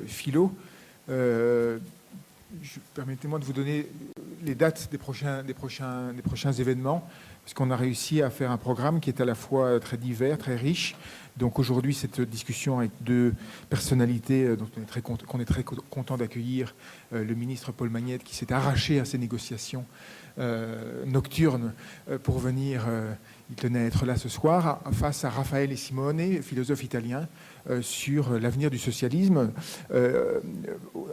philo. Permettez-moi de vous donner les dates des prochains événements, parce qu'on a réussi à faire un programme qui est à la fois très divers, très riche. Donc aujourd'hui, cette discussion avec deux personnalités dont qu'on est très content d'accueillir, le ministre Paul Magnette, qui s'est arraché à ces négociations nocturnes pour venir, il tenait à être là ce soir, face à Raffaele Simone, philosophe italien, sur l'avenir du socialisme.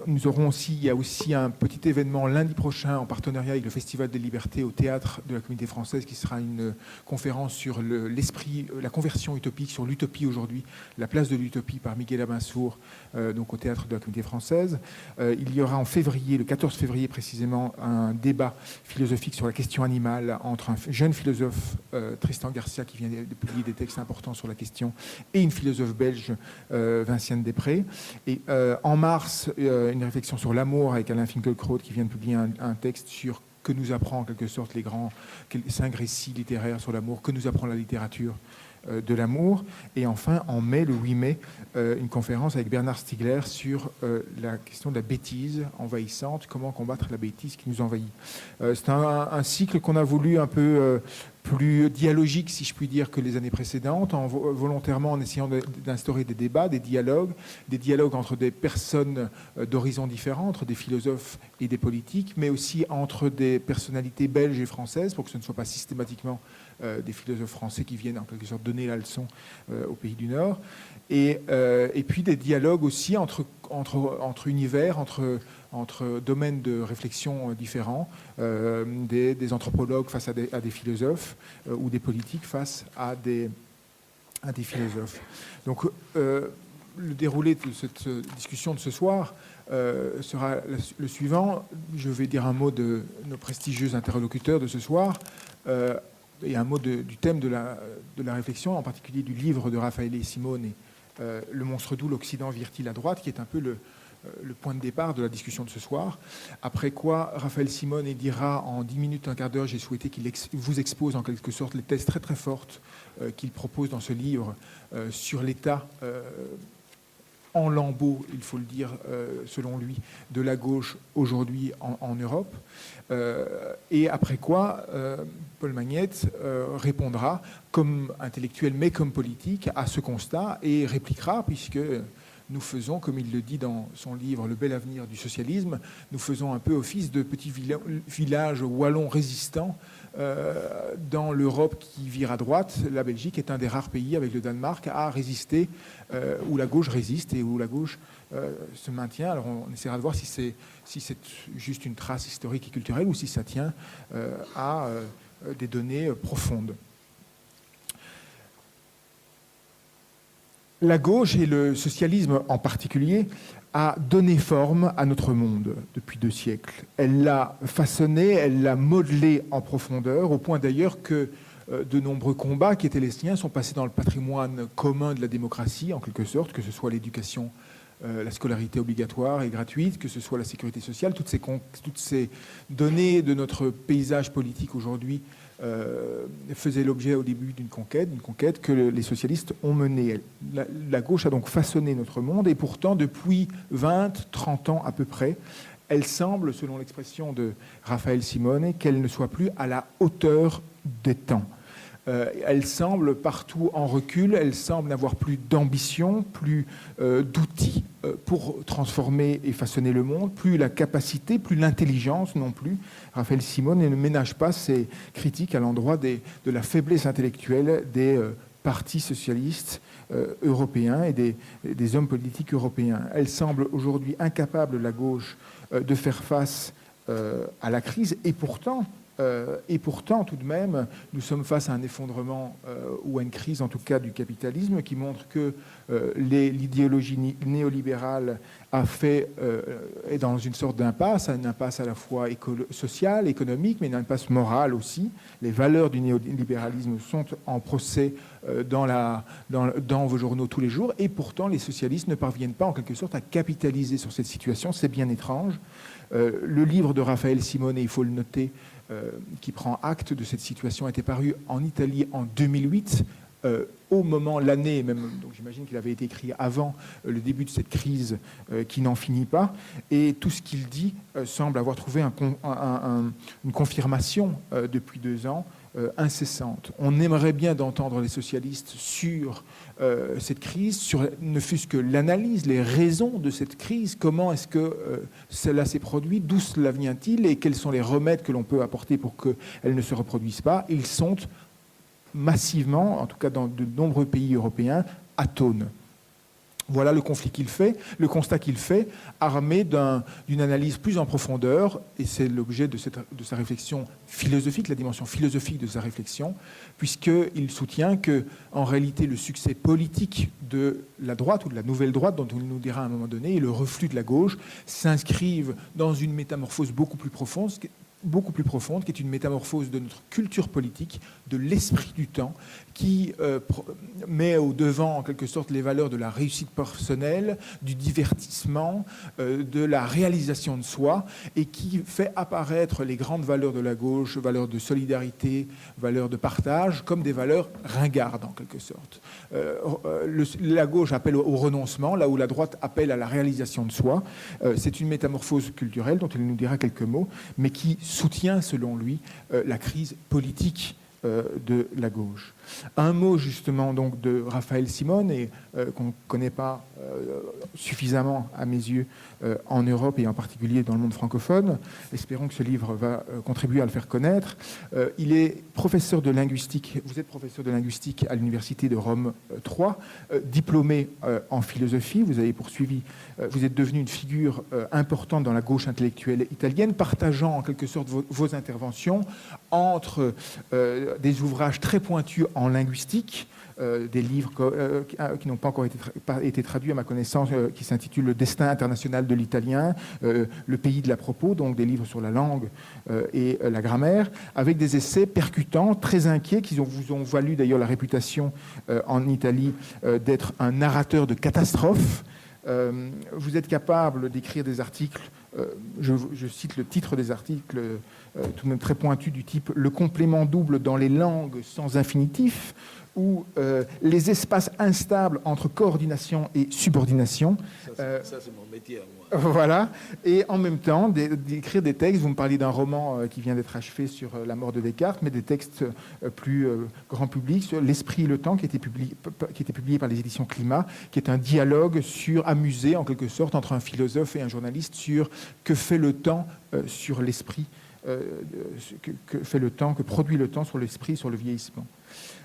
Nous aurons aussi, il y a aussi un petit événement lundi prochain en partenariat avec le Festival des Libertés au Théâtre de la Communauté française, qui sera une conférence sur l'esprit, la conversion utopique, sur l'utopie aujourd'hui, la place de l'utopie par Miguel Abensour, donc au Théâtre de la Communauté française. Il y aura en février, le 14 février précisément, un débat philosophique sur la question animale entre un jeune philosophe, Tristan Garcia, qui vient de publier des textes importants sur la question, et une philosophe belge, Vinciane Després. Et en mars, une réflexion sur l'amour avec Alain Finkielkraut, qui vient de publier un texte sur que nous apprend en quelque sorte les 5 récits littéraires sur l'amour, que nous apprend la littérature de l'amour. Et enfin, en mai, le 8 mai, une conférence avec Bernard Stiegler sur la question de la bêtise envahissante, comment combattre la bêtise qui nous envahit. C'est un cycle qu'on a voulu un peu plus dialogique, si je puis dire, que les années précédentes, volontairement en essayant d'instaurer des débats, des dialogues entre des personnes d'horizons différents, entre des philosophes et des politiques, mais aussi entre des personnalités belges et françaises, pour que ce ne soit pas systématiquement des philosophes français qui viennent en quelque sorte donner la leçon aux pays du Nord, et puis des dialogues aussi entre univers, entre domaines de réflexion différents, des anthropologues face à des philosophes, ou des politiques face à des philosophes. Donc le déroulé de cette discussion de ce soir sera le suivant. Je vais dire un mot de nos prestigieux interlocuteurs de ce soir, et un mot du thème de la réflexion, en particulier du livre de Raffaele Simone, Le monstre doux, l'Occident vire-t-il à droite, qui est un peu le point de départ de la discussion de ce soir. Après quoi, Raffaele Simone dira en 10 minutes, un quart d'heure, j'ai souhaité qu'il vous expose en quelque sorte les thèses très très fortes qu'il propose dans ce livre sur l'état en lambeaux, il faut le dire, selon lui, de la gauche aujourd'hui en Europe. Et après quoi, Paul Magnette répondra comme intellectuel mais comme politique à ce constat et répliquera, puisque nous faisons, comme il le dit dans son livre « Le bel avenir du socialisme », nous faisons un peu office de petits villages wallons résistants dans l'Europe qui vire à droite. La Belgique est un des rares pays, avec le Danemark, à résister, où la gauche résiste et où la gauche se maintient. Alors on essaiera de voir si c'est juste une trace historique et culturelle ou si ça tient à des données profondes. La gauche, et le socialisme en particulier, a donné forme à notre monde depuis 2 siècles. Elle l'a façonné, elle l'a modelé en profondeur, au point d'ailleurs que de nombreux combats qui étaient les siens sont passés dans le patrimoine commun de la démocratie, en quelque sorte, que ce soit l'éducation, la scolarité obligatoire et gratuite, que ce soit la sécurité sociale, toutes ces données de notre paysage politique aujourd'hui faisait l'objet au début d'une conquête que les socialistes ont menée. La gauche a donc façonné notre monde, et pourtant, depuis 20-30 ans à peu près, elle semble, selon l'expression de Raffaele Simone, qu'elle ne soit plus à la hauteur des temps. Elle semble partout en recul, elle semble n'avoir plus d'ambition, plus d'outils pour transformer et façonner le monde, plus la capacité, plus l'intelligence non plus. Raffaele Simone ne ménage pas ses critiques à l'endroit de la faiblesse intellectuelle des partis socialistes européens et des hommes politiques européens. Elle semble aujourd'hui incapable, la gauche, de faire face à la crise, et pourtant, tout de même, nous sommes face à un effondrement ou à une crise, en tout cas, du capitalisme, qui montre que l'idéologie néolibérale est dans une sorte d'impasse, une impasse à la fois sociale, économique, mais une impasse morale aussi. Les valeurs du néolibéralisme sont en procès dans vos journaux tous les jours, et pourtant les socialistes ne parviennent pas, en quelque sorte, à capitaliser sur cette situation. C'est bien étrange. Le livre de Raffaele Simone, il faut le noter, qui prend acte de cette situation, a été paru en Italie en 2008, au moment, l'année même, donc j'imagine qu'il avait été écrit avant le début de cette crise qui n'en finit pas, et tout ce qu'il dit semble avoir trouvé une confirmation depuis 2 ans incessante. On aimerait bien d'entendre les socialistes sur cette crise, sur ne fût-ce que l'analyse, les raisons de cette crise, comment est-ce que cela s'est produit, d'où cela vient-il et quels sont les remèdes que l'on peut apporter pour qu'elle ne se reproduise pas. Ils sont massivement, en tout cas dans de nombreux pays européens, atones. Voilà le conflit qu'il fait, le constat qu'il fait, armé d'une analyse plus en profondeur, et c'est l'objet de sa réflexion philosophique, la dimension philosophique de sa réflexion, puisqu'il soutient que, en réalité, le succès politique de la droite ou de la nouvelle droite, dont il nous dira à un moment donné, et le reflux de la gauche s'inscrivent dans une métamorphose beaucoup plus profonde, qui est une métamorphose de notre culture politique, de l'esprit du temps, qui met au devant, en quelque sorte, les valeurs de la réussite personnelle, du divertissement, de la réalisation de soi, et qui fait apparaître les grandes valeurs de la gauche, valeurs de solidarité, valeurs de partage, comme des valeurs ringardes, en quelque sorte. La gauche appelle au renoncement, là où la droite appelle à la réalisation de soi. C'est une métamorphose culturelle dont il nous dira quelques mots, mais qui soutient, selon lui, la crise politique de la gauche. Un mot justement donc de Raphaël Simone, et qu'on ne connaît pas suffisamment à mes yeux en Europe et en particulier dans le monde francophone. Espérons que ce livre va contribuer à le faire connaître. Il est professeur de linguistique, vous êtes professeur de linguistique à l'Université de Rome 3, diplômé en philosophie, vous avez poursuivi, vous êtes devenu une figure importante dans la gauche intellectuelle italienne, partageant en quelque sorte vos interventions entre des ouvrages très pointus en linguistique, des livres qui n'ont pas encore été traduits à ma connaissance, qui s'intitulent Le destin international de l'italien, Le pays de l'à-propos, donc des livres sur la langue et la grammaire, avec des essais percutants, très inquiets, qui vous ont valu d'ailleurs la réputation en Italie d'être un narrateur de catastrophes. Vous êtes capable d'écrire des articles, je cite le titre des articles, tout de même très pointu, du type « Le complément double dans les langues sans infinitif » ou les espaces instables entre coordination et subordination. Ça, c'est mon métier à moi. Voilà. Et en même temps, d'écrire des textes. Vous me parliez d'un roman qui vient d'être achevé sur la mort de Descartes, mais des textes plus grand public sur l'esprit et le temps, qui était publié par les éditions Climat, qui est un dialogue amusé, en quelque sorte, entre un philosophe et un journaliste sur que fait le temps sur l'esprit, que fait le temps, que produit le temps sur l'esprit, sur le vieillissement.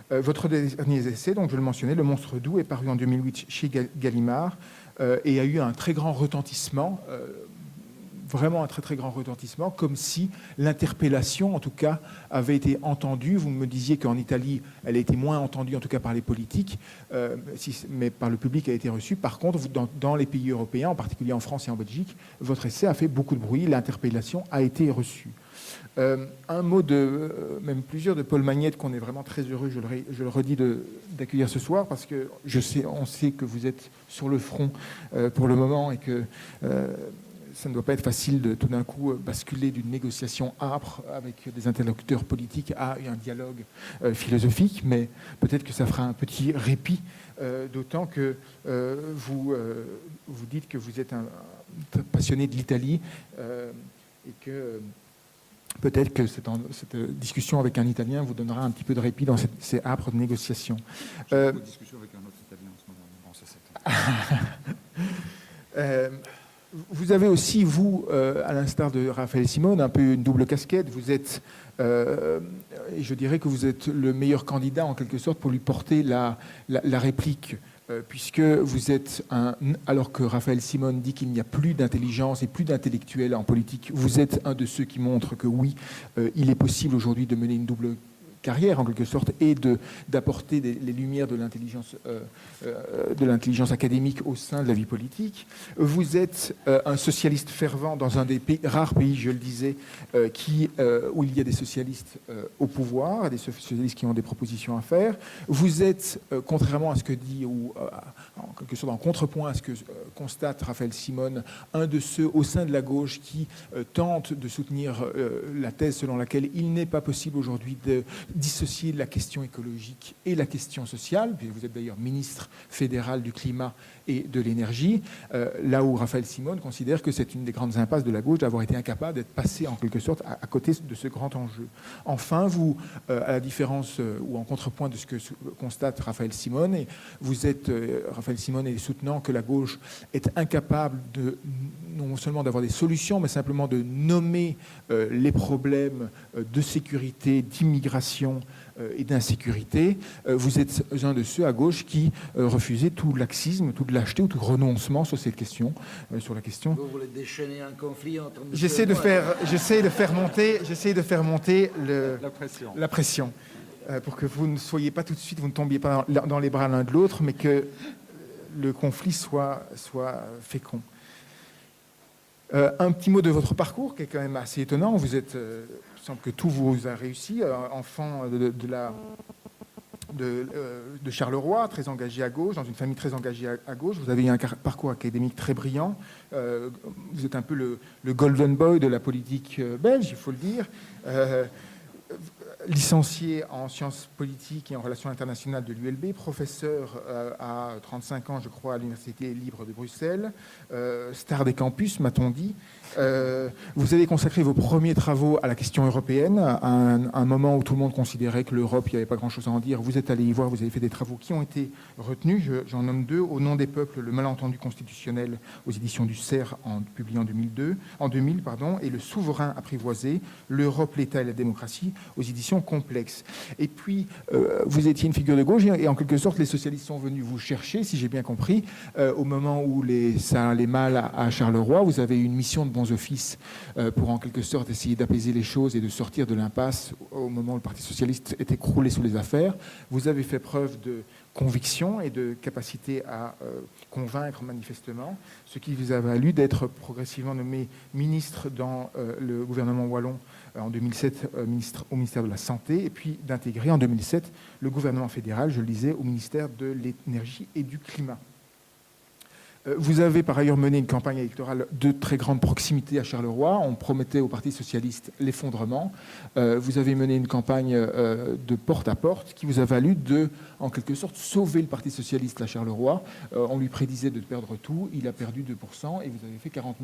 Votre dernier essai, donc je le mentionnais, Le monstre doux, est paru en 2008 chez Gallimard et a eu un très grand retentissement, vraiment un très très grand retentissement, comme si l'interpellation, en tout cas, avait été entendue. Vous me disiez qu'en Italie, elle a été moins entendue, en tout cas par les politiques, mais par le public, elle a été reçue. Par contre, dans les pays européens, en particulier en France et en Belgique, votre essai a fait beaucoup de bruit, l'interpellation a été reçue. Un mot même plusieurs de Paul Magnette, qu'on est vraiment très heureux, je le redis, d'accueillir ce soir, parce que on sait que vous êtes sur le front pour le moment et que ça ne doit pas être facile de tout d'un coup basculer d'une négociation âpre avec des interlocuteurs politiques à un dialogue philosophique, mais peut-être que ça fera un petit répit, d'autant que vous dites que vous êtes un passionné de l'Italie et que peut-être que cette discussion avec un Italien vous donnera un petit peu de répit dans ces âpres négociations. J'ai beaucoup de discussions avec un autre Italien en ce moment. Bon, ça, vous avez aussi, vous, à l'instar de Raphaël Simone, un peu une double casquette. Vous êtes, et je dirais que vous êtes le meilleur candidat, en quelque sorte, pour lui porter la réplique, puisque vous êtes alors que Raphaël Simone dit qu'il n'y a plus d'intelligence et plus d'intellectuels en politique, vous êtes un de ceux qui montrent que oui, il est possible aujourd'hui de mener une double carrière en quelque sorte et d'apporter les lumières de l'intelligence académique au sein de la vie politique. Vous êtes un socialiste fervent dans un des rares pays, je le disais, où il y a des socialistes au pouvoir, des socialistes qui ont des propositions à faire. Vous êtes, contrairement à ce que dit, ou en quelque sorte en contrepoint à ce que constate Raphaël Simone, un de ceux au sein de la gauche qui tente de soutenir la thèse selon laquelle il n'est pas possible aujourd'hui dissocier la question écologique et la question sociale, puis vous êtes d'ailleurs ministre fédéral du climat et de l'énergie, là où Raphaël Simone considère que c'est une des grandes impasses de la gauche d'avoir été incapable d'être passé en quelque sorte à côté de ce grand enjeu. Enfin, vous, à la différence ou en contrepoint de ce que constate Raphaël Simone, vous êtes, Raphaël Simone est soutenant que la gauche est incapable de non seulement d'avoir des solutions, mais simplement de nommer les problèmes de sécurité, d'immigration et d'insécurité. Vous êtes un de ceux à gauche qui refusez tout laxisme, tout lâcheté ou tout renoncement sur cette question, sur la question. Vous voulez déchaîner un conflit entre nous? J'essaie de faire monter la pression pour que vous ne soyez pas tout de suite, vous ne tombiez pas dans les bras l'un de l'autre, mais que le conflit soit fécond. Un petit mot de votre parcours qui est quand même assez étonnant. Vous êtes, il semble que tout vous a réussi, enfant de Charleroi, très engagé à gauche, dans une famille très engagée à gauche. Vous avez eu un parcours académique très brillant. Vous êtes un peu le golden boy de la politique belge, il faut le dire. Licencié en sciences politiques et en relations internationales de l'ULB, professeur à 35 ans, je crois, à l'Université libre de Bruxelles, star des campus, m'a-t-on dit. Vous avez consacré vos premiers travaux à la question européenne, à un moment où tout le monde considérait que l'Europe, il n'y avait pas grand-chose à en dire. Vous êtes allé y voir, vous avez fait des travaux qui ont été retenus. J'en nomme deux. Au nom des peuples, le malentendu constitutionnel aux éditions du CERF, publié en 2000, et Le souverain apprivoisé, l'Europe, l'État et la démocratie, aux éditions Complexes. Et puis, vous étiez une figure de gauche et en quelque sorte, les socialistes sont venus vous chercher, si j'ai bien compris, au moment où ça allait mal à Charleroi. Vous avez eu une mission de bons offices pour en quelque sorte essayer d'apaiser les choses et de sortir de l'impasse au moment où le Parti socialiste était croulé sous les affaires. Vous avez fait preuve de conviction et de capacité à convaincre manifestement, ce qui vous a valu d'être progressivement nommé ministre dans le gouvernement wallon en 2007 au ministère de la Santé, et puis d'intégrer en 2007 le gouvernement fédéral, je le disais, au ministère de l'Énergie et du Climat. Vous avez par ailleurs mené une campagne électorale de très grande proximité à Charleroi. On promettait au Parti socialiste l'effondrement. Vous avez mené une campagne de porte-à-porte qui vous a valu de, en quelque sorte, sauver le Parti socialiste à Charleroi. On lui prédisait de perdre tout. Il a perdu 2% et vous avez fait 40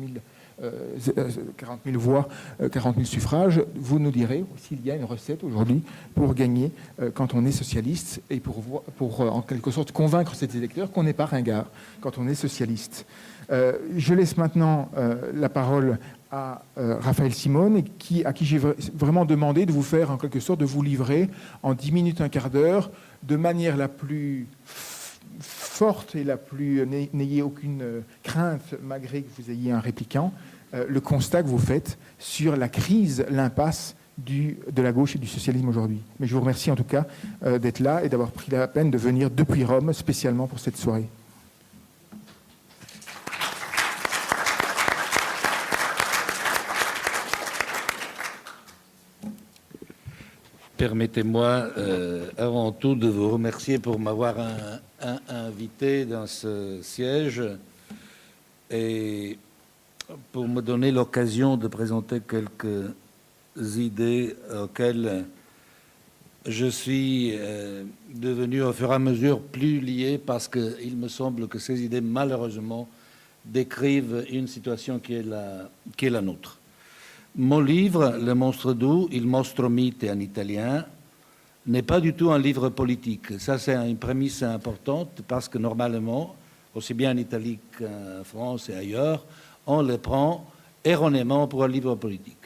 000 voix, 40 000 suffrages. Vous nous direz s'il y a une recette aujourd'hui pour gagner quand on est socialiste et pour en quelque sorte convaincre ces électeurs qu'on n'est pas ringard quand on est socialiste. Je laisse maintenant la parole à Raphaël Simone, à qui j'ai vraiment demandé de vous faire en quelque sorte, de vous livrer en 10 minutes, un quart d'heure, de manière la plus forte et la plus... N'ayez aucune crainte, malgré que vous ayez un répliquant, le constat que vous faites sur la crise, l'impasse de la gauche et du socialisme aujourd'hui. Mais je vous remercie en tout cas d'être là et d'avoir pris la peine de venir depuis Rome spécialement pour cette soirée. Permettez-moi avant tout de vous remercier pour m'avoir invité dans ce siège et pour me donner l'occasion de présenter quelques idées auxquelles je suis devenu au fur et à mesure plus lié, parce qu'il me semble que ces idées, malheureusement, décrivent une situation qui est la nôtre. Mon livre, Le monstre doux, Il mostro mite en italien, n'est pas du tout un livre politique. Ça, c'est une prémisse importante, parce que normalement, aussi bien en Italie qu'en France et ailleurs, on le prend erronément pour un livre politique.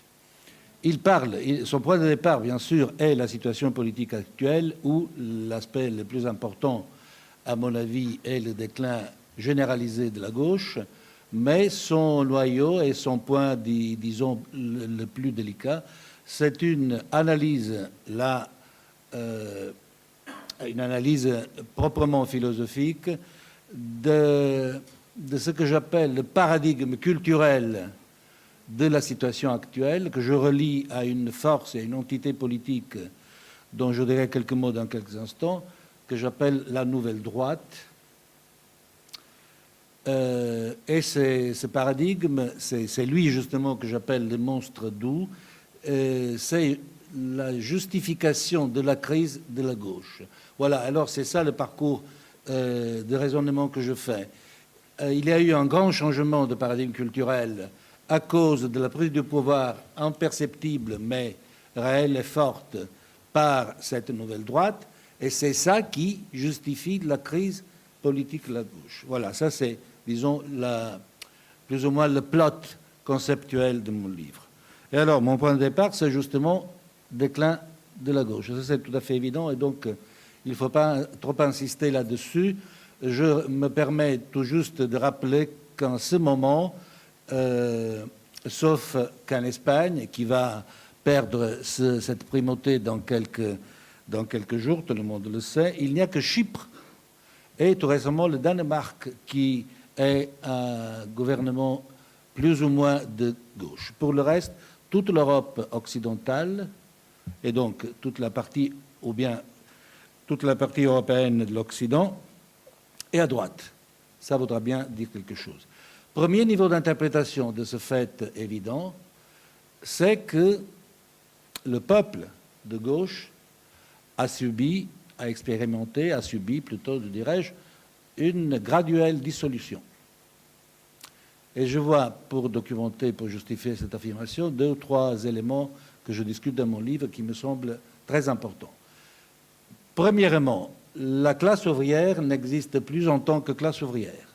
Son point de départ, bien sûr, est la situation politique actuelle, où l'aspect le plus important, à mon avis, est le déclin généralisé de la gauche, mais son noyau et son point, disons, le plus délicat, c'est une analyse, une analyse proprement philosophique de ce que j'appelle le paradigme culturel de la situation actuelle, que je relie à une force et à une entité politique dont je dirai quelques mots dans quelques instants, que j'appelle la nouvelle droite. Et ce paradigme, c'est lui justement que j'appelle le monstre doux, c'est la justification de la crise de la gauche. Voilà, alors c'est ça le parcours de raisonnement que je fais. Il y a eu un grand changement de paradigme culturel à cause de la prise de pouvoir imperceptible, mais réelle et forte, par cette nouvelle droite, et c'est ça qui justifie la crise politique de la gauche. Voilà, ça c'est, disons, plus ou moins le plot conceptuel de mon livre. Et alors, mon point de départ, c'est justement le déclin de la gauche. Ça, c'est tout à fait évident, et donc il ne faut pas trop insister là-dessus. Je me permets tout juste de rappeler qu'en ce moment, sauf qu'en Espagne, qui va perdre cette primauté dans quelques jours, tout le monde le sait, il n'y a que Chypre et tout récemment le Danemark qui est un gouvernement plus ou moins de gauche. Pour le reste, toute l'Europe occidentale, et donc toute la partie européenne de l'Occident, est à droite. Ça voudra bien dire quelque chose. Premier niveau d'interprétation de ce fait évident, c'est que le peuple de gauche a subi, plutôt, je dirais-je, une graduelle dissolution. Et je vois, pour documenter, pour justifier cette affirmation, 2 ou 3 éléments que je discute dans mon livre qui me semblent très importants. Premièrement, la classe ouvrière n'existe plus en tant que classe ouvrière.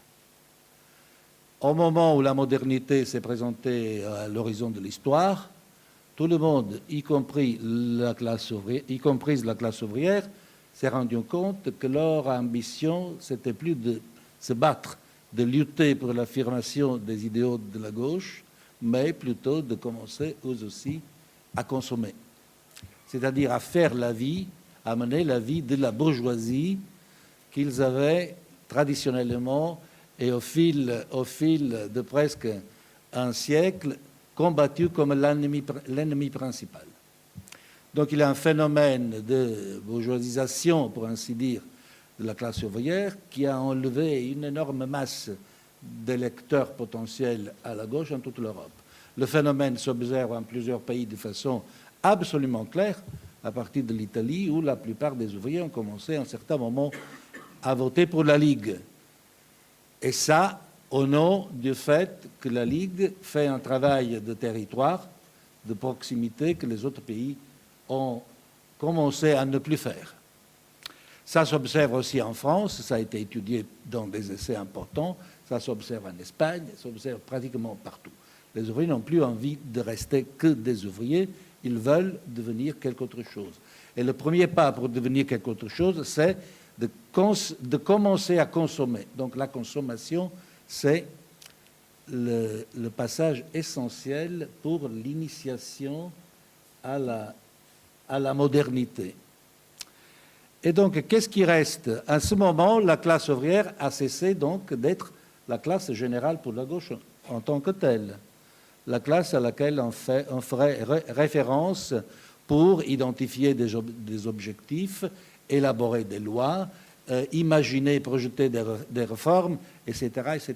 Au moment où la modernité s'est présentée à l'horizon de l'histoire, tout le monde, y compris la classe ouvrière, s'est rendu compte que leur ambition, c'était plus de se battre, de lutter pour l'affirmation des idéaux de la gauche, mais plutôt de commencer eux aussi à consommer. C'est-à-dire à faire la vie, à mener la vie de la bourgeoisie qu'ils avaient traditionnellement et au fil de presque un siècle combattu comme l'ennemi principal. Donc il y a un phénomène de bourgeoisisation, pour ainsi dire, de la classe ouvrière qui a enlevé une énorme masse d'électeurs potentiels à la gauche en toute l'Europe. Le phénomène s'observe en plusieurs pays de façon absolument claire, à partir de l'Italie, où la plupart des ouvriers ont commencé à un certain moment à voter pour la Ligue. Et ça, au nom du fait que la Ligue fait un travail de territoire, de proximité que les autres pays ont commencé à ne plus faire. Ça s'observe aussi en France, ça a été étudié dans des essais importants, ça s'observe en Espagne, ça s'observe pratiquement partout. Les ouvriers n'ont plus envie de rester que des ouvriers, ils veulent devenir quelque autre chose. Et le premier pas pour devenir quelque autre chose, c'est de commencer à consommer. Donc la consommation, c'est le passage essentiel pour l'initiation à la modernité. Et donc, qu'est-ce qui reste? À ce moment, la classe ouvrière a cessé donc d'être la classe générale pour la gauche en tant que telle, la classe à laquelle on ferait référence pour identifier des objectifs, élaborer des lois, imaginer, projeter des réformes, etc., etc.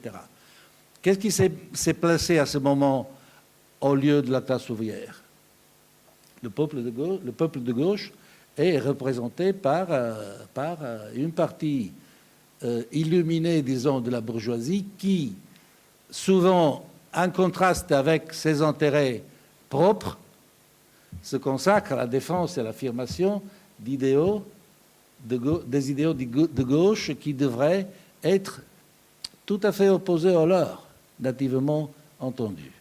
Qu'est-ce qui s'est placé à ce moment au lieu de la classe ouvrière? Le peuple de gauche est représenté par une partie illuminée, disons, de la bourgeoisie qui, souvent en contraste avec ses intérêts propres, se consacre à la défense et à l'affirmation des idéaux de gauche qui devraient être tout à fait opposés aux leurs, nativement entendus.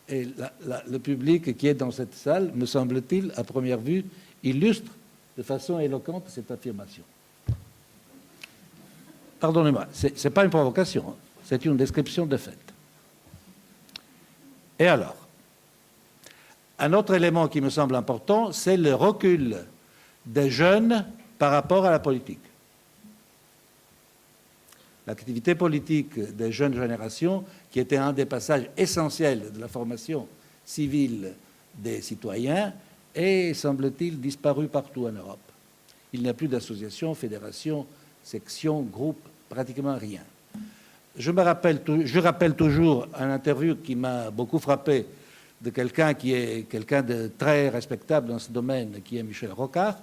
Et le public qui est dans cette salle, me semble-t-il, à première vue, illustre de façon éloquente cette affirmation. Pardonnez-moi, ce n'est pas une provocation, hein, c'est une description de fait. Et alors, un autre élément qui me semble important, c'est le recul des jeunes par rapport à la politique. L'activité politique des jeunes générations, qui était un des passages essentiels de la formation civile des citoyens, est, semble-t-il, disparu partout en Europe. Il n'y a plus d'associations, fédérations, sections, groupes, pratiquement rien. Je rappelle toujours une interview qui m'a beaucoup frappé de quelqu'un qui est quelqu'un de très respectable dans ce domaine, qui est Michel Rocard,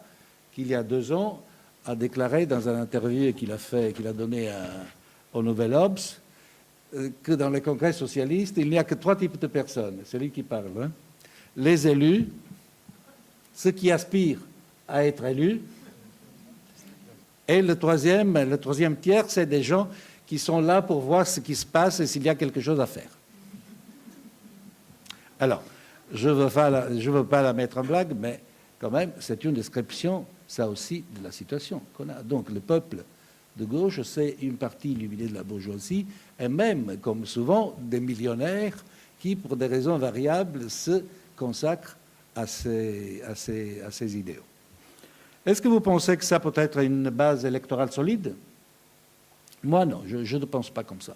qui il y a 2 ans a déclaré dans un interview qu'il a donné au Nouvel Obs, que dans les congrès socialistes, il n'y a que 3 types de personnes. C'est lui qui parle. Hein. Les élus, ceux qui aspirent à être élus, et le troisième tiers, c'est des gens qui sont là pour voir ce qui se passe et s'il y a quelque chose à faire. Alors, je ne veux pas la mettre en blague, mais quand même, c'est une description, ça aussi, de la situation qu'on a. Donc, le peuple de gauche, c'est une partie illuminée de la bourgeoisie, et même, comme souvent, des millionnaires qui, pour des raisons variables, se consacrent à ces idéaux. Est-ce que vous pensez que ça peut être une base électorale solide? Moi, non, je ne pense pas comme ça.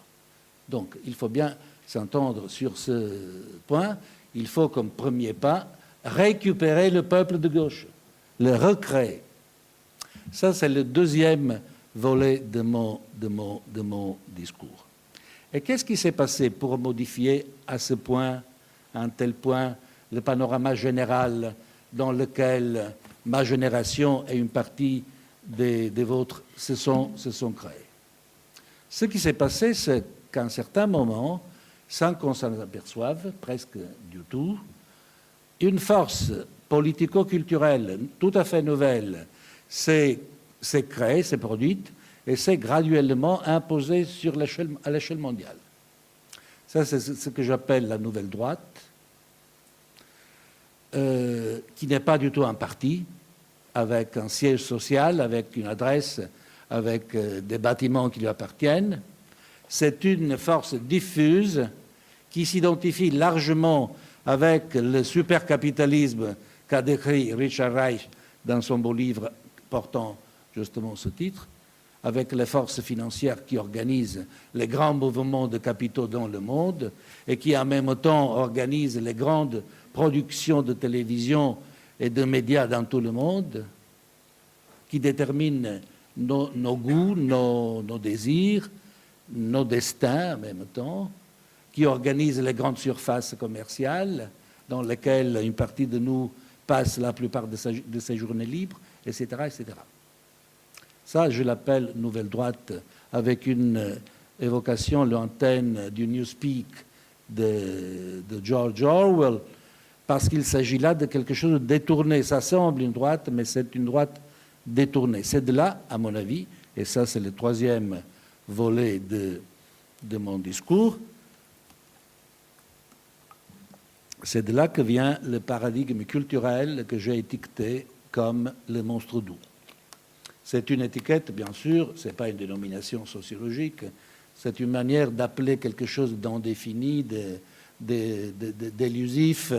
Donc, il faut bien s'entendre sur ce point. Il faut, comme premier pas, récupérer le peuple de gauche, le recréer. Ça, c'est le deuxième volet de mon discours. Et qu'est-ce qui s'est passé pour modifier à ce point, à un tel point, le panorama général dans lequel ma génération et une partie des vôtres se sont créés? Ce qui s'est passé, c'est qu'à un certain moment, sans qu'on s'en aperçoive, presque du tout, une force politico-culturelle tout à fait nouvelle s'est créée, s'est produite, et s'est graduellement imposée à l'échelle mondiale. Ça, c'est ce que j'appelle la nouvelle droite, qui n'est pas du tout un parti, avec un siège social, avec une adresse, avec des bâtiments qui lui appartiennent. C'est une force diffuse qui s'identifie largement avec le supercapitalisme qu'a décrit Richard Reich dans son beau livre portant justement ce titre, avec les forces financières qui organisent les grands mouvements de capitaux dans le monde et qui en même temps organisent les grandes productions de télévision et de médias dans tout le monde, qui déterminent nos goûts, nos désirs, nos destins en même temps, qui organisent les grandes surfaces commerciales dans lesquelles une partie de nous passe la plupart de ses journées libres, etc., etc. Ça, je l'appelle nouvelle droite, avec une évocation lointaine du Newspeak de George Orwell, parce qu'il s'agit là de quelque chose de détourné. Ça semble une droite, mais c'est une droite détournée. C'est de là, à mon avis, et ça c'est le troisième volet de mon discours, c'est de là que vient le paradigme culturel que j'ai étiqueté comme le monstre doux. C'est une étiquette, bien sûr, ce n'est pas une dénomination sociologique, c'est une manière d'appeler quelque chose d'indéfini, d'élusif,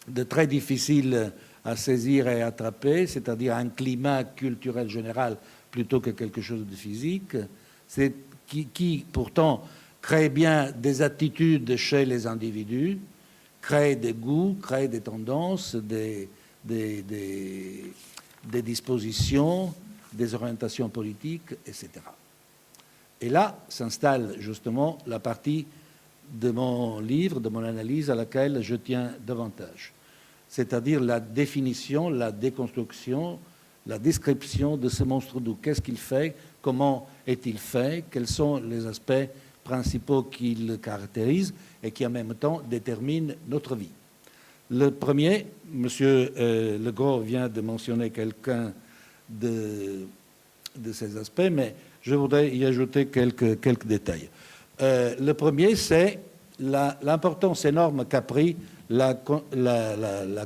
de très difficile à saisir et à attraper, c'est-à-dire un climat culturel général plutôt que quelque chose de physique, qui pourtant crée bien des attitudes chez les individus, crée des goûts, crée des tendances, des dispositions, des orientations politiques, etc. Et là s'installe justement la partie de mon livre, de mon analyse à laquelle je tiens davantage, c'est-à-dire la définition, la déconstruction, la description de ce monstre doux. Qu'est-ce qu'il fait? Comment est-il fait? Quels sont les aspects principaux qui le caractérisent et qui en même temps déterminent notre vie? Le premier, M. Legros vient de mentionner quelqu'un de ces aspects, mais je voudrais y ajouter quelques détails. Le premier, c'est l'importance énorme qu'a pris la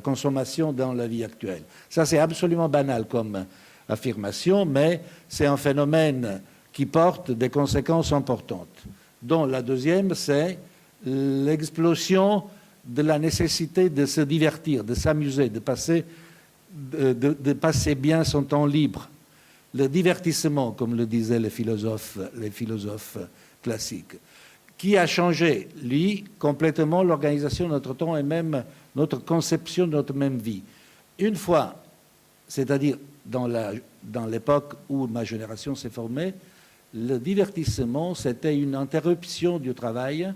consommation dans la vie actuelle. Ça, c'est absolument banal comme affirmation, mais c'est un phénomène qui porte des conséquences importantes. Dont la deuxième, c'est l'explosion de la nécessité de se divertir, de s'amuser, de passer bien son temps libre. Le divertissement, comme le disaient les philosophes classiques, qui a changé, lui, complètement l'organisation de notre temps et même notre conception de notre même vie. Une fois, c'est-à-dire dans l'époque où ma génération s'est formée, le divertissement, c'était une interruption du travail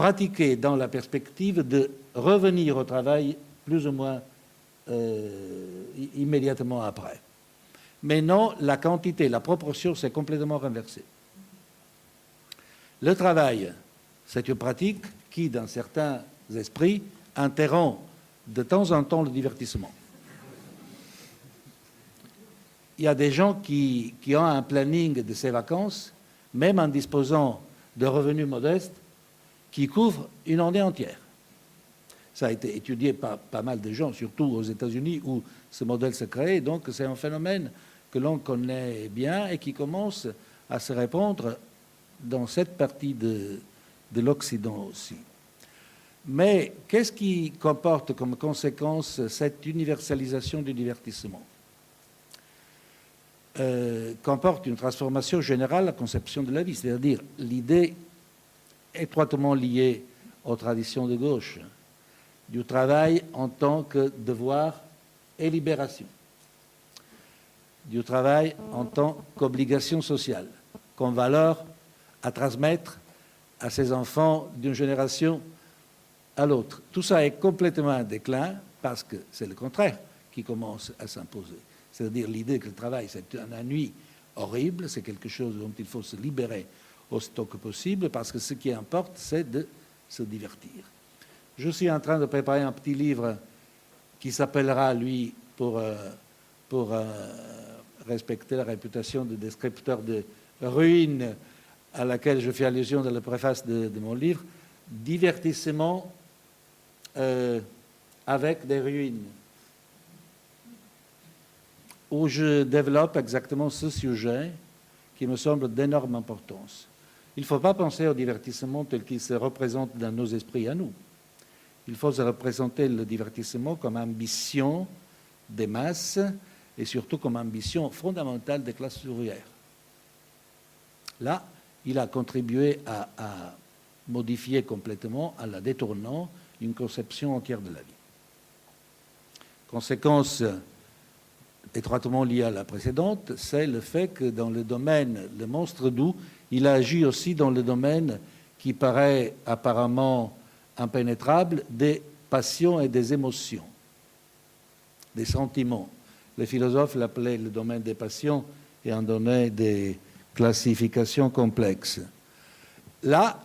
pratiqué dans la perspective de revenir au travail plus ou moins immédiatement après. Mais non, la quantité, la proportion s'est complètement renversée. Le travail, c'est une pratique qui, dans certains esprits, interrompt de temps en temps le divertissement. Il y a des gens qui ont un planning de ces vacances, même en disposant de revenus modestes, qui couvrent une année entière. Ça a été étudié par pas mal de gens, surtout aux États-Unis, où ce modèle s'est créé. Donc, c'est un phénomène que l'on connaît bien et qui commence à se répandre dans cette partie de l'Occident aussi. Mais qu'est-ce qui comporte comme conséquence cette universalisation du divertissement ? Comporte une transformation générale de la conception de la vie, c'est-à-dire l'idée étroitement liée aux traditions de gauche du travail en tant que devoir et libération, du travail en tant qu'obligation sociale, comme valeur à transmettre à ses enfants d'une génération à l'autre. Tout ça est complètement en déclin parce que c'est le contraire qui commence à s'imposer. C'est-à-dire l'idée que le travail, c'est un ennui horrible, c'est quelque chose dont il faut se libérer aussitôt que possible, parce que ce qui importe, c'est de se divertir. Je suis en train de préparer un petit livre qui s'appellera, lui, pour respecter la réputation de descripteur de ruines à laquelle je fais allusion dans la préface de mon livre, divertissement avec des ruines, où je développe exactement ce sujet qui me semble d'énorme importance. Il ne faut pas penser au divertissement tel qu'il se représente dans nos esprits à nous. Il faut se représenter le divertissement comme ambition des masses et surtout comme ambition fondamentale des classes ouvrières. Là, il a contribué à modifier complètement, en la détournant, une conception entière de la vie. Conséquence étroitement liée à la précédente, c'est le fait que dans le domaine, le monstre doux, il agit aussi dans le domaine qui paraît apparemment impénétrable des passions et des émotions, des sentiments. Les philosophes l'appelaient le domaine des passions et en donnaient des classifications complexes. Là,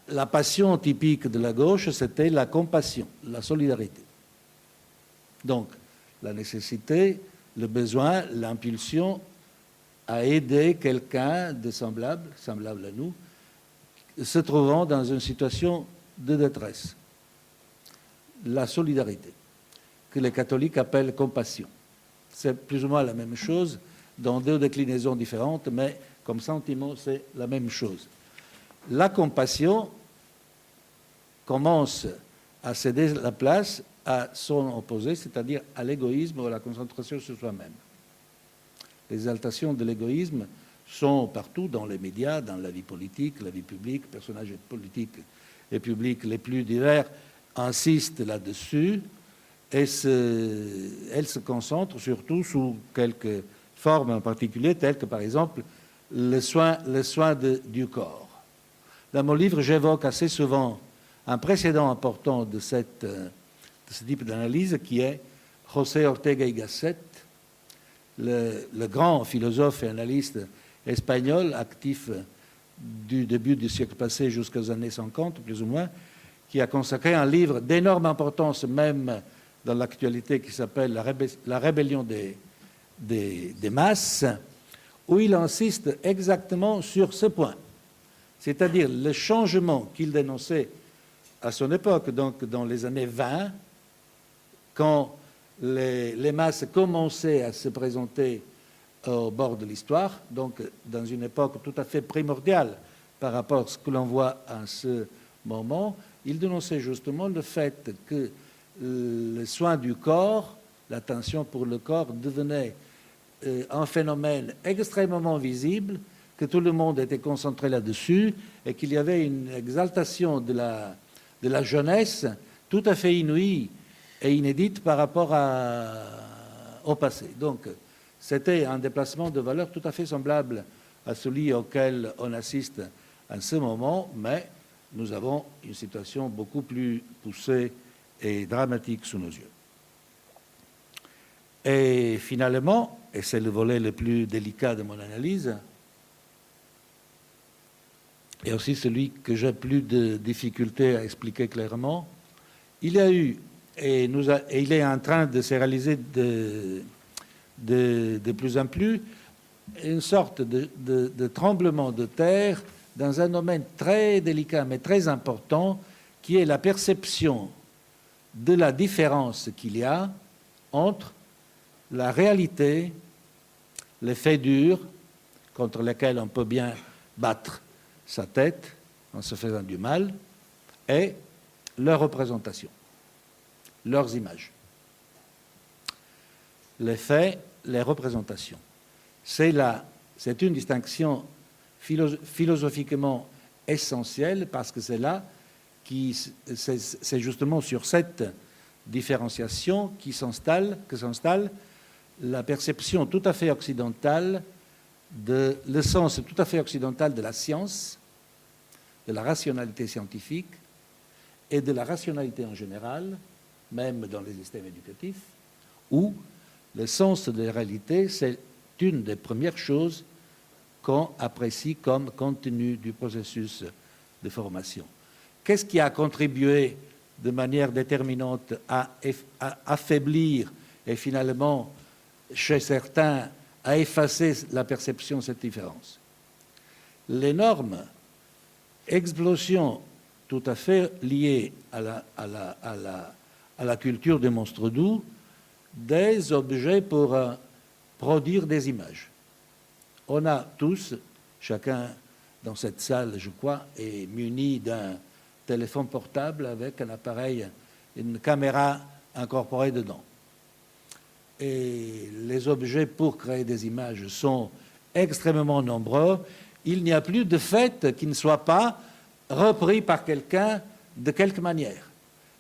la passion typique de la gauche, c'était la compassion, la solidarité. Donc, la nécessité, le besoin, l'impulsion à aider quelqu'un de semblable à nous, se trouvant dans une situation de détresse. La solidarité, que les catholiques appellent compassion. C'est plus ou moins la même chose, dans deux déclinaisons différentes, mais comme sentiment, c'est la même chose. La compassion commence à céder la place à son opposé, c'est-à-dire à l'égoïsme ou à la concentration sur soi-même. Les exaltations de l'égoïsme sont partout dans les médias, dans la vie politique, la vie publique, personnages politiques et publics les plus divers insistent là-dessus et elles se concentrent surtout sous quelques formes en particulier, telles que par exemple le soin du corps. Dans mon livre, j'évoque assez souvent un précédent important de ce type d'analyse qui est José Ortega y Gasset, le grand philosophe et analyste espagnol actif du début du siècle passé jusqu'aux années 50, plus ou moins, qui a consacré un livre d'énorme importance, même dans l'actualité, qui s'appelle La rébellion des masses, où il insiste exactement sur ce point, c'est-à-dire le changement qu'il dénonçait à son époque, donc dans les années 20, quand les masses commençaient à se présenter au bord de l'histoire, donc dans une époque tout à fait primordiale par rapport à ce que l'on voit en ce moment, il dénonçait justement le fait que le soin du corps, l'attention pour le corps devenait un phénomène extrêmement visible, que tout le monde était concentré là-dessus et qu'il y avait une exaltation de la jeunesse tout à fait inouïe et inédite par rapport au passé. Donc, c'était un déplacement de valeur tout à fait semblable à celui auquel on assiste en ce moment, mais nous avons une situation beaucoup plus poussée et dramatique sous nos yeux. Et finalement, et c'est le volet le plus délicat de mon analyse, et aussi celui que j'ai plus de difficultés à expliquer clairement, il y a eu, et il est en train de se réaliser de plus en plus, une sorte de tremblement de terre dans un domaine très délicat mais très important, qui est la perception de la différence qu'il y a entre la réalité, les faits durs, contre lesquels on peut bien battre sa tête en se faisant du mal, et leurs représentations, leurs images. Les faits, les représentations. C'est une distinction philosophiquement essentielle, parce que c'est là c'est justement sur cette différenciation que s'installe la perception tout à fait occidentale, le sens tout à fait occidental de la science, de la rationalité scientifique et de la rationalité en général, même dans les systèmes éducatifs, où le sens de la réalité, c'est une des premières choses qu'on apprécie comme contenu du processus de formation. Qu'est-ce qui a contribué de manière déterminante à affaiblir et finalement, chez certains, à effacer la perception de cette différence? L'énorme explosion tout à fait liée à la culture des monstres doux des objets pour produire des images. On a tous, chacun dans cette salle, je crois, est muni d'un téléphone portable avec un appareil, une caméra incorporée dedans. Et les objets pour créer des images sont extrêmement nombreux. Il n'y a plus de fait qui ne soit pas repris par quelqu'un de quelque manière.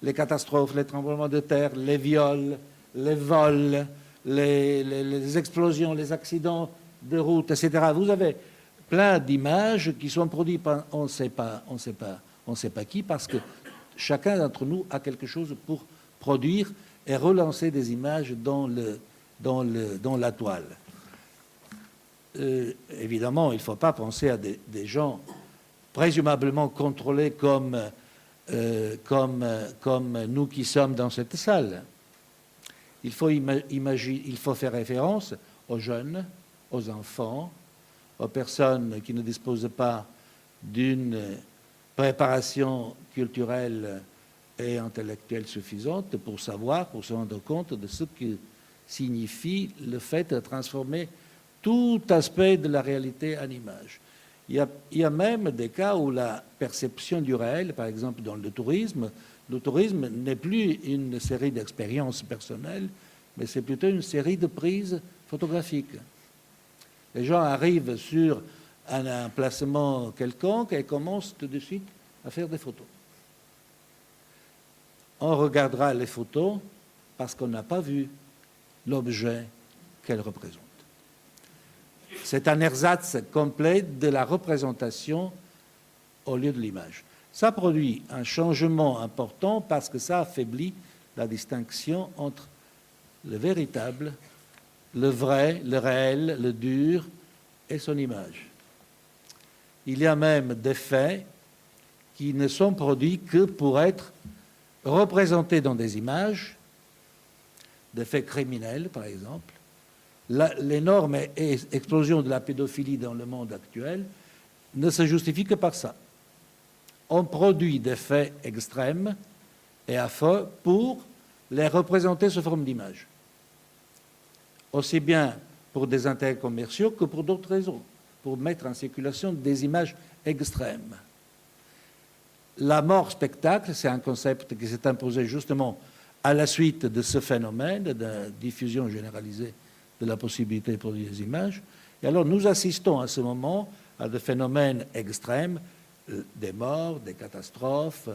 Les catastrophes, les tremblements de terre, les viols, les vols, les explosions, les accidents de route, etc. Vous avez plein d'images qui sont produites par on ne sait pas qui, parce que chacun d'entre nous a quelque chose pour produire et relancer des images dans la toile. Évidemment, il ne faut pas penser à des gens présumablement contrôlés comme nous qui sommes dans cette salle. Il faut faire référence aux jeunes, aux enfants, aux personnes qui ne disposent pas d'une préparation culturelle et intellectuelle suffisante pour se rendre compte de ce que signifie le fait de transformer tout aspect de la réalité en image. Il y a même des cas où la perception du réel, par exemple dans le tourisme n'est plus une série d'expériences personnelles, mais c'est plutôt une série de prises photographiques. Les gens arrivent sur un emplacement quelconque et commencent tout de suite à faire des photos. On regardera les photos parce qu'on n'a pas vu l'objet qu'elles représentent. C'est un ersatz complet de la représentation au lieu de l'image. Ça produit un changement important parce que ça affaiblit la distinction entre le véritable, le vrai, le réel, le dur et son image. Il y a même des faits qui ne sont produits que pour être représentés dans des images, des faits criminels par exemple. L'énorme explosion de la pédophilie dans le monde actuel ne se justifie que par ça. On produit des faits extrêmes et affreux pour les représenter sous forme d'image. Aussi bien pour des intérêts commerciaux que pour d'autres raisons, pour mettre en circulation des images extrêmes. La mort spectacle, c'est un concept qui s'est imposé justement à la suite de ce phénomène de diffusion généralisée de la possibilité de produire des images. Et alors nous assistons à ce moment à des phénomènes extrêmes, des morts, des catastrophes,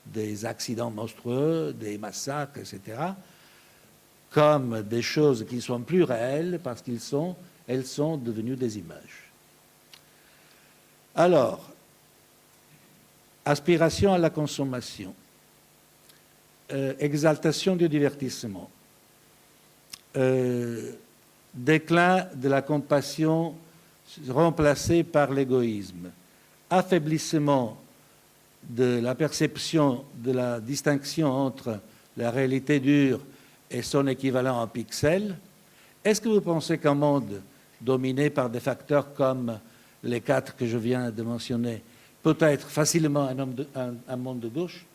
des accidents monstrueux, des massacres, etc., comme des choses qui ne sont plus réelles parce qu'elles sont devenues des images. Alors, aspiration à la consommation, exaltation du divertissement, déclin de la compassion remplacée par l'égoïsme, affaiblissement de la perception de la distinction entre la réalité dure et son équivalent en pixels. Est-ce que vous pensez qu'un monde dominé par des facteurs comme les 4 que je viens de mentionner peut être facilement un monde de gauche?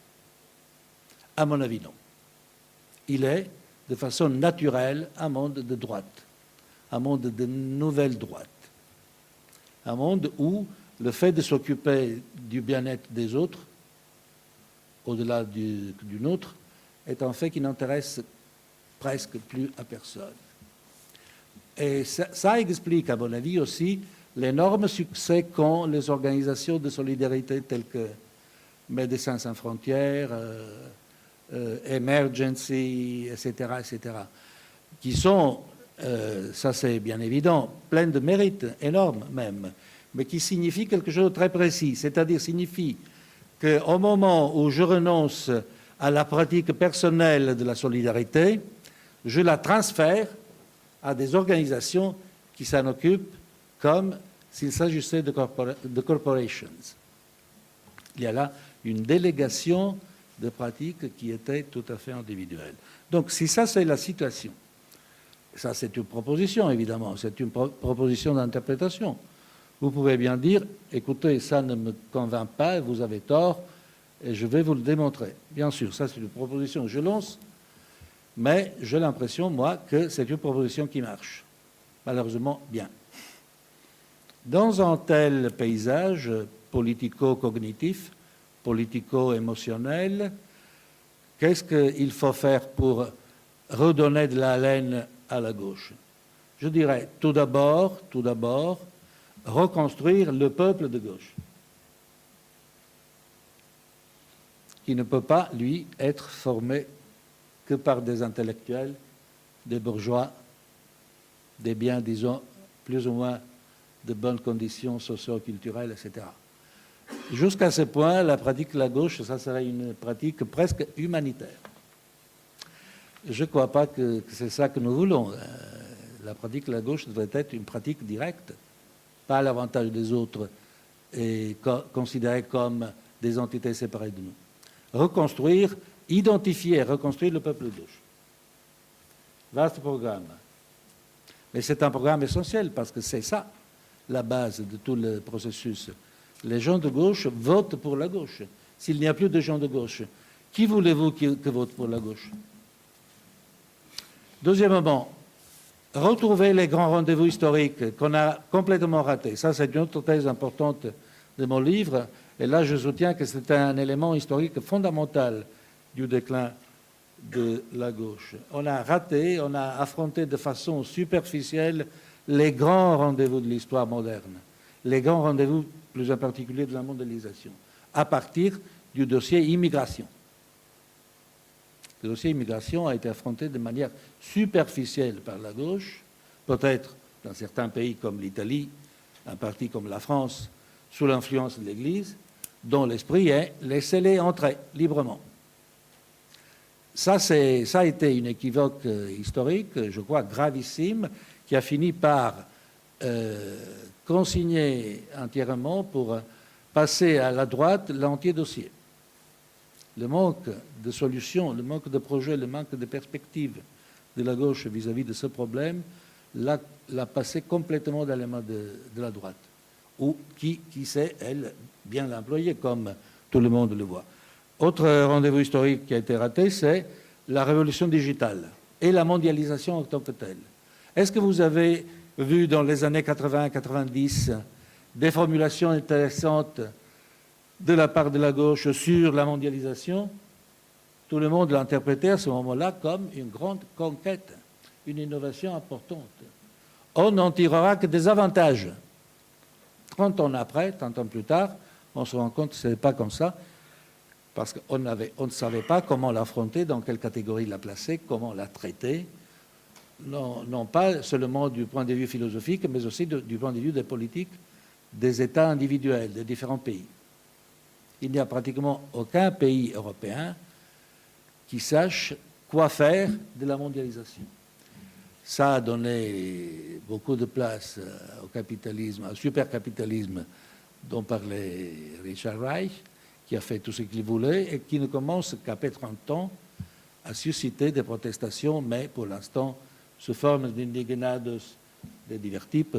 À mon avis, non. Il est, de façon naturelle, un monde de droite, un monde de nouvelle droite, un monde où le fait de s'occuper du bien-être des autres, au-delà du nôtre, est un fait qui n'intéresse presque plus à personne. Et ça explique, à mon avis, aussi l'énorme succès qu'ont les organisations de solidarité telles que Médecins sans frontières, Emergency, etc., qui sont, ça c'est bien évident, pleines de mérites, énormes même, mais qui signifient quelque chose de très précis, c'est-à-dire signifie qu'au moment où je renonce à la pratique personnelle de la solidarité, je la transfère à des organisations qui s'en occupent comme s'il s'agissait de corporations. Il y a là une délégation de pratiques qui était tout à fait individuelle. Donc, si ça, c'est la situation, ça, c'est une proposition, évidemment, c'est une proposition d'interprétation. Vous pouvez bien dire, écoutez, ça ne me convainc pas, vous avez tort, et je vais vous le démontrer. Bien sûr, ça, c'est une proposition que je lance, mais j'ai l'impression, moi, que c'est une proposition qui marche. Malheureusement, bien. Dans un tel paysage politico-cognitif, politico-émotionnel, qu'est-ce qu'il faut faire pour redonner de la haleine à la gauche? Je dirais tout d'abord, reconstruire le peuple de gauche, qui ne peut pas, lui, être formé que par des intellectuels, des bourgeois, des biens, disons, plus ou moins de bonnes conditions socio-culturelles, etc. Jusqu'à ce point, la pratique de la gauche, ça serait une pratique presque humanitaire. Je ne crois pas que c'est ça que nous voulons. La pratique de la gauche devrait être une pratique directe, pas à l'avantage des autres et considérée comme des entités séparées de nous. Reconstruire, identifier, reconstruire le peuple de gauche. Vaste programme. Mais c'est un programme essentiel parce que c'est ça la base de tout le processus. Les gens de gauche votent pour la gauche. S'il n'y a plus de gens de gauche, qui voulez-vous que vote pour la gauche? Deuxièmement, retrouver les grands rendez-vous historiques qu'on a complètement ratés. Ça, c'est une autre thèse importante de mon livre. Et là, je soutiens que c'est un élément historique fondamental du déclin de la gauche. On a raté, on a affronté de façon superficielle les grands rendez-vous de l'histoire moderne, les grands rendez-vous plus en particulier de la mondialisation, à partir du dossier immigration. Le dossier immigration a été affronté de manière superficielle par la gauche, peut-être dans certains pays comme l'Italie, un parti comme la France, sous l'influence de l'Église, dont l'esprit est laissez-les entrer librement. Ça a été une équivoque historique, je crois, gravissime, qui a fini par consigner entièrement pour passer à la droite l'entier dossier. Le manque de solutions, le manque de projets, le manque de perspectives de la gauche vis-à-vis de ce problème l'a passé complètement dans les mains de la droite, ou qui sait, elle, bien l'employer, comme tout le monde le voit. Autre rendez-vous historique qui a été raté, c'est la révolution digitale et la mondialisation en tant que telle. Est-ce que vous avez vu dans les années 80-90 des formulations intéressantes de la part de la gauche sur la mondialisation? Tout le monde l'a interprété à ce moment-là comme une grande conquête, une innovation importante. On n'en tirera que des avantages. 30 ans après, 30 ans plus tard, on se rend compte que ce n'est pas comme ça, parce qu'on ne savait pas comment l'affronter, dans quelle catégorie la placer, comment la traiter, non pas seulement du point de vue philosophique, mais aussi du point de vue des politiques des États individuels, des différents pays. il n'y a pratiquement aucun pays européen qui sache quoi faire de la mondialisation. Ça a donné beaucoup de place au capitalisme, au supercapitalisme dont parlait Richard Reich, qui a fait tout ce qu'il voulait et qui ne commence qu'après 30 ans à susciter des protestations, mais pour l'instant sous forme d'indignados de divers types,